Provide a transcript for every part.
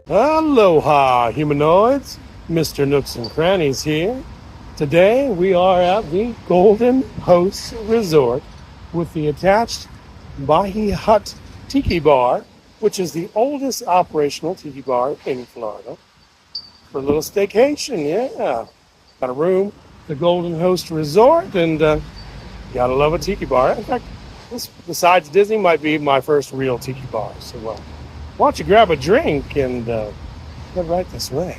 Aloha, humanoids. Mr. Nooks and Crannies here. Today we are at the Golden Host Resort with the attached Bahi Hut Tiki Bar, which is the oldest operational tiki bar in Florida. For a little staycation, yeah. Got a room, the Golden Host Resort, and gotta love a tiki bar. In fact, this, besides Disney, might be my first real tiki bar. So, why don't you grab a drink and head right this way.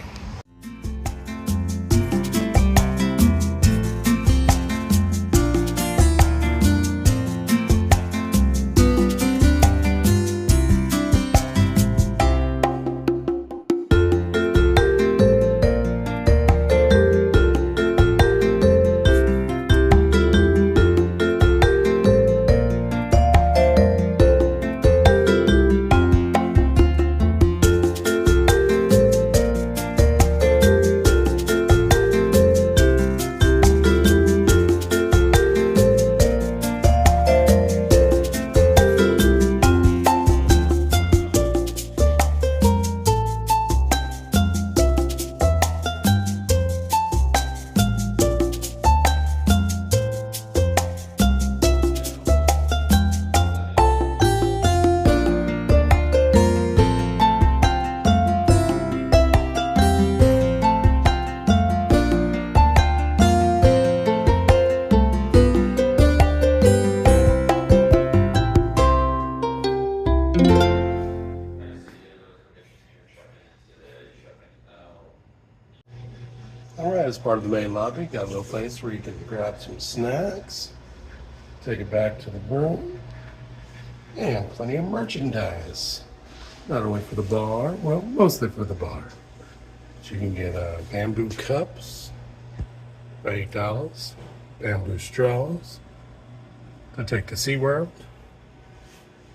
Alright, as part of the main lobby, got a little place where you can grab some snacks, take it back to the room, and plenty of merchandise. Not only for the bar, well, mostly for the bar. But you can get bamboo cups, $8, bamboo straws to take to SeaWorld,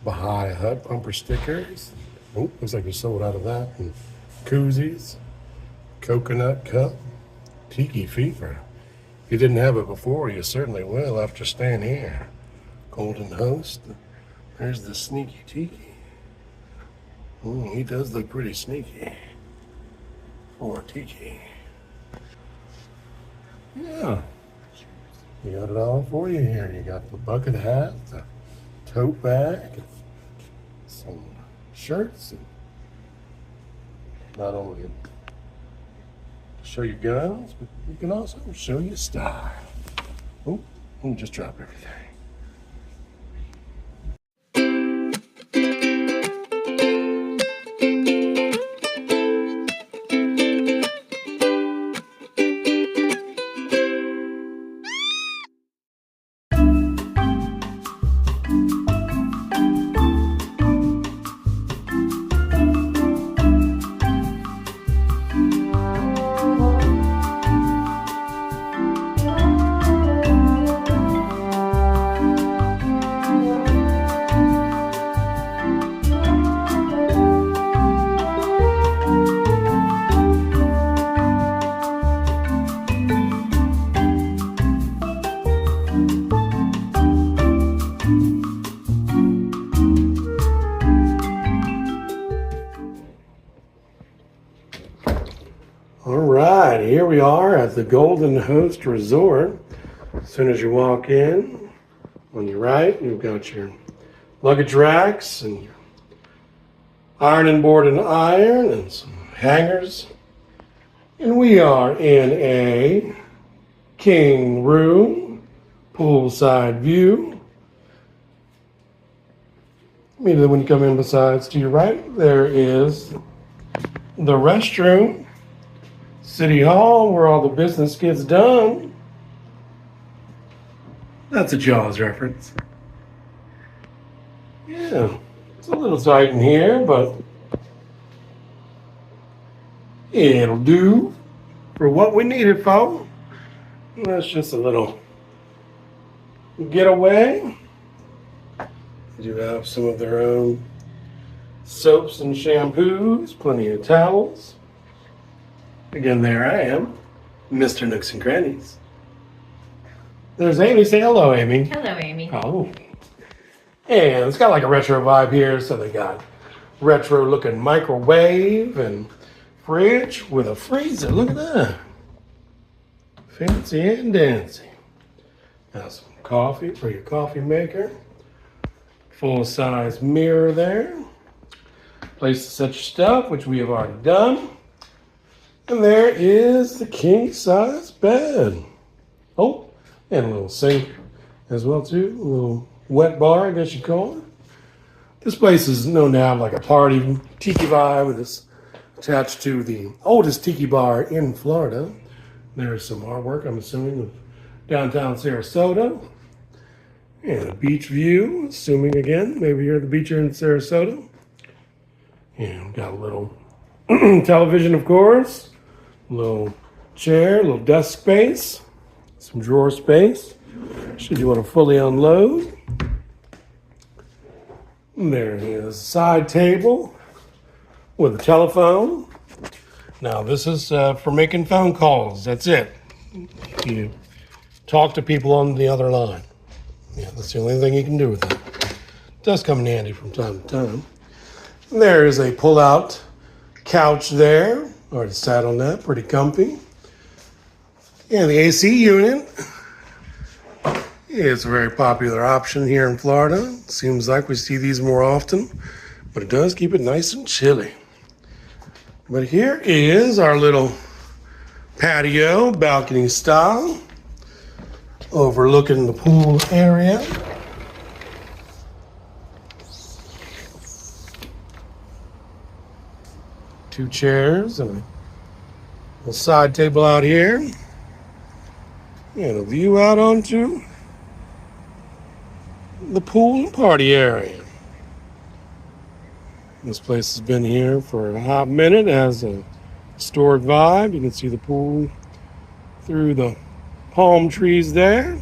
Bahi Hut bumper stickers. Oh, looks like we sold out of that. And koozies, coconut cup, Tiki Fever. If you didn't have it before, you certainly will after staying here. Golden Host. There's the sneaky Tiki. He does look pretty sneaky for Tiki. Yeah. We got it all for you here. You got the bucket hat, the tote bag, some shirts, and not only show your guns, but you can also show your style. Oh, let me just drop everything. All right, here we are at the Golden Host Resort. As soon as you walk in, on your right, you've got your luggage racks and your ironing board and iron and some hangers. And we are in a king room, poolside view. Immediately when you come in, besides to your right, there is the restroom. City Hall, where all the business gets done. That's a Jaws reference. Yeah, it's a little tight in here, but it'll do for what we need it for. That's just a little getaway. They do have some of their own soaps and shampoos, plenty of towels. Again, there I am, Mr. Nooks and Crannies. There's Amy. Say hello, Amy. Hello, Amy. Oh. And it's got like a retro vibe here, so they got retro looking microwave and fridge with a freezer. Look at that. Fancy and dancy. Got some coffee for your coffee maker. Full size mirror there. Place to set your stuff, which we have already done. And there is the king size bed. Oh, and a little sink as well too. A little wet bar, I guess you'd call it. This place is known to have like a party tiki vibe. It's attached to the oldest tiki bar in Florida. There's some artwork, I'm assuming, of downtown Sarasota. And a beach view, assuming again, maybe you're at the beach here in Sarasota. And got a little television, of course. A little chair, a little desk space. Some drawer space. Should you want to fully unload. There is a side table with a telephone. Now this is for making phone calls. That's it. You talk to people on the other line. Yeah, that's the only thing you can do with it. It does come in handy from time to time. There is a pull-out couch there. Already sat on that, pretty comfy. And the AC unit is a very popular option here in Florida. Seems like we see these more often, but it does keep it nice and chilly. But here is our little patio, balcony style, overlooking the pool area. Two chairs and a little side table out here. And a view out onto the pool and party area. This place has been here for a hot minute. It has a historic vibe. You can see the pool through the palm trees there.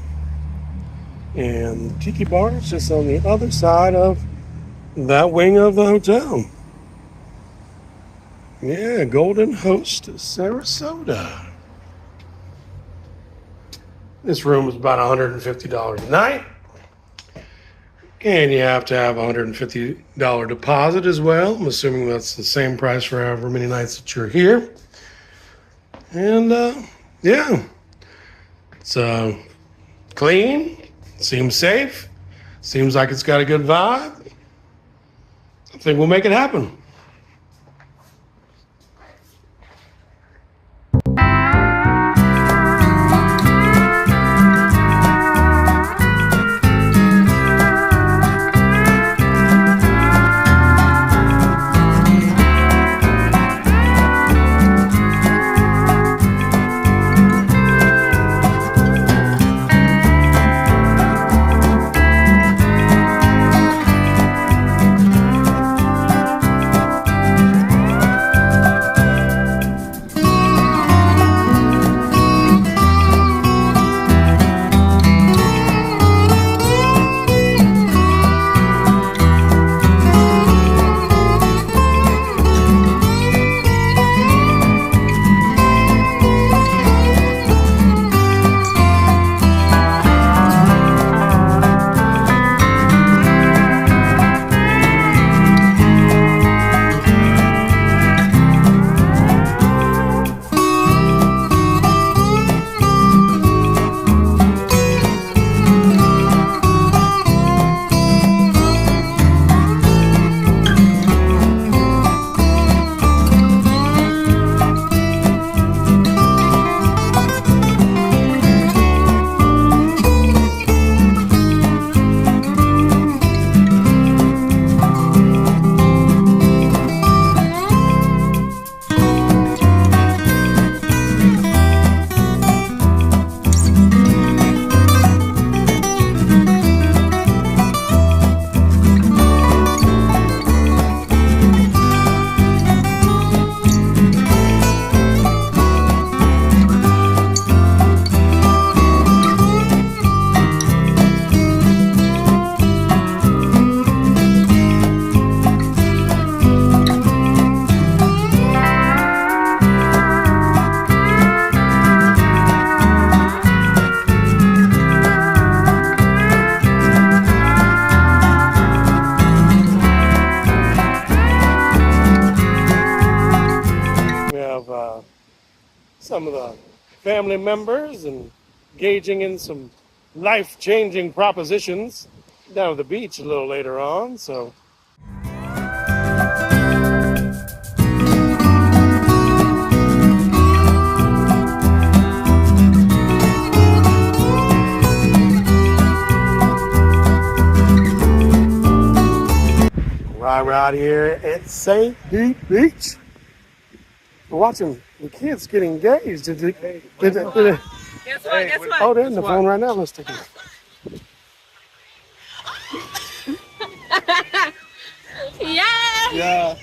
And the Tiki Bar is just on the other side of that wing of the hotel. Yeah, Golden Host Sarasota. This room is about $150 a night. And you have to have a $150 deposit as well. I'm assuming that's the same price for however many nights that you're here. And yeah, it's clean, seems safe, seems like it's got a good vibe. I think we'll make it happen. of some of the family members and engaging in some life-changing propositions down at the beach a little later on. So while we're out here at St. Pete Beach, we're watching the kids get engaged. Guess what? Guess what? Oh, they're in the phone right now. Let's take it. Yeah.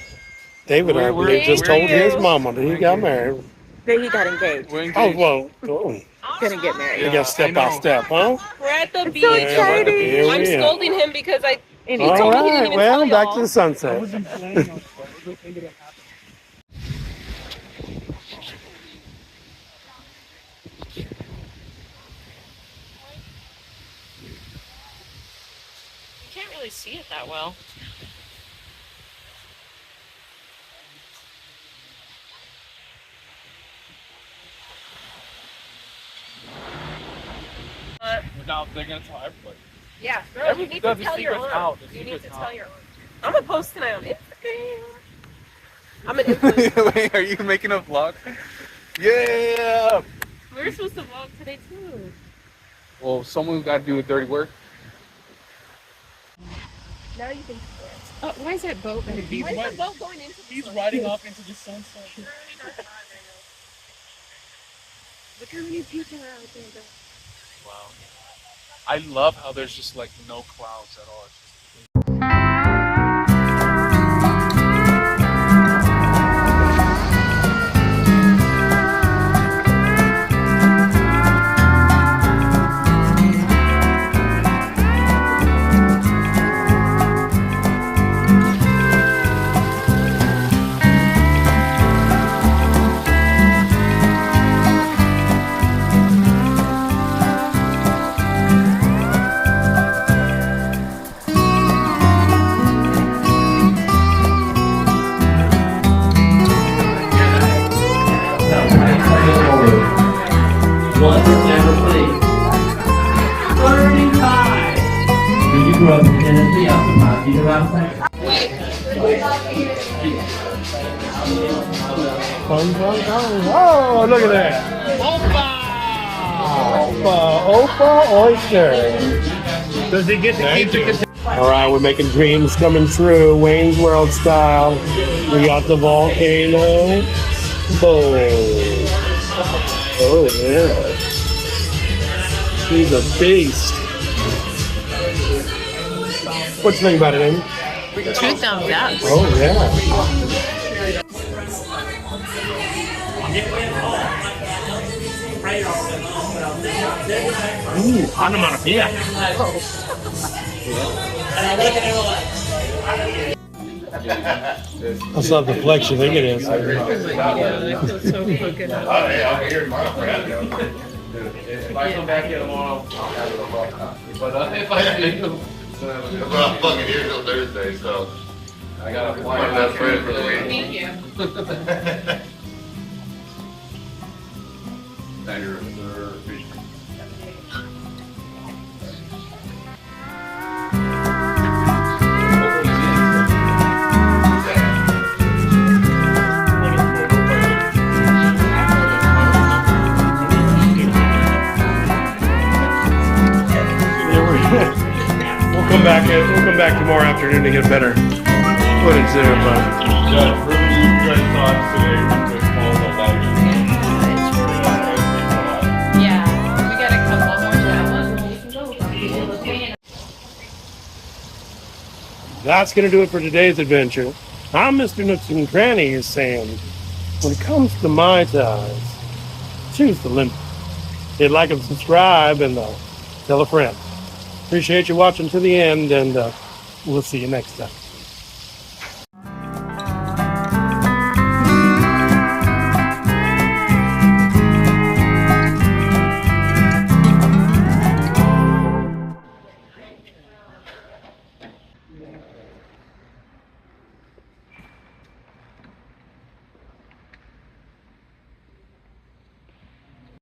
David, I believe, just told his mama that he got married. Then he got engaged. Oh, well, Gonna get married. you got step by step, huh? We're at the beach. So exciting. Here I'm we are. scolding him because he All told me he didn't right, even well, tell back y'all. to the sunset. You can't really see it that well. Now they're gonna tell everybody. Yeah, girl, you need to tell your aunt. You need to tell your aunt. I'm gonna post tonight on Instagram. I'm an influencer. Wait, are you making a vlog? Yeah. We're supposed to vlog today too. Well, someone's got to do the dirty work. Now you can. Why is that boat? Why is the boat going into the sun? riding off into the sunset. Look how many people are out there. Wow. I love how there's just like no clouds at all. It's One never please. 35. Did you grow up in Tennessee? I'm from Bahi, Fun. Oh, look at that. Opa oyster. Does he get to keep the All right, we're making dreams coming true, Wayne's World style. We got the volcano. Oh yeah. He's a beast. What you think about it, Amy? 2 thumbs up. Oh yeah. Onomatopoeia. I saw the flexion. Think it is. I feel so fucking up. If I come back here tomorrow, I'll have it on rock. But if I do, Well, I'm fucking here till Thursday, so I gotta fly. my best friend for the week. Thank you. We'll come back tomorrow afternoon to get better footage there, but Yeah, we gotta come one more time. that's gonna do it for today's adventure. I'm Mr. Nooks and Crannies saying, when it comes to Mai Tais, choose the limit. Hit like and subscribe and tell a friend. Appreciate you watching to the end, and we'll see you next time.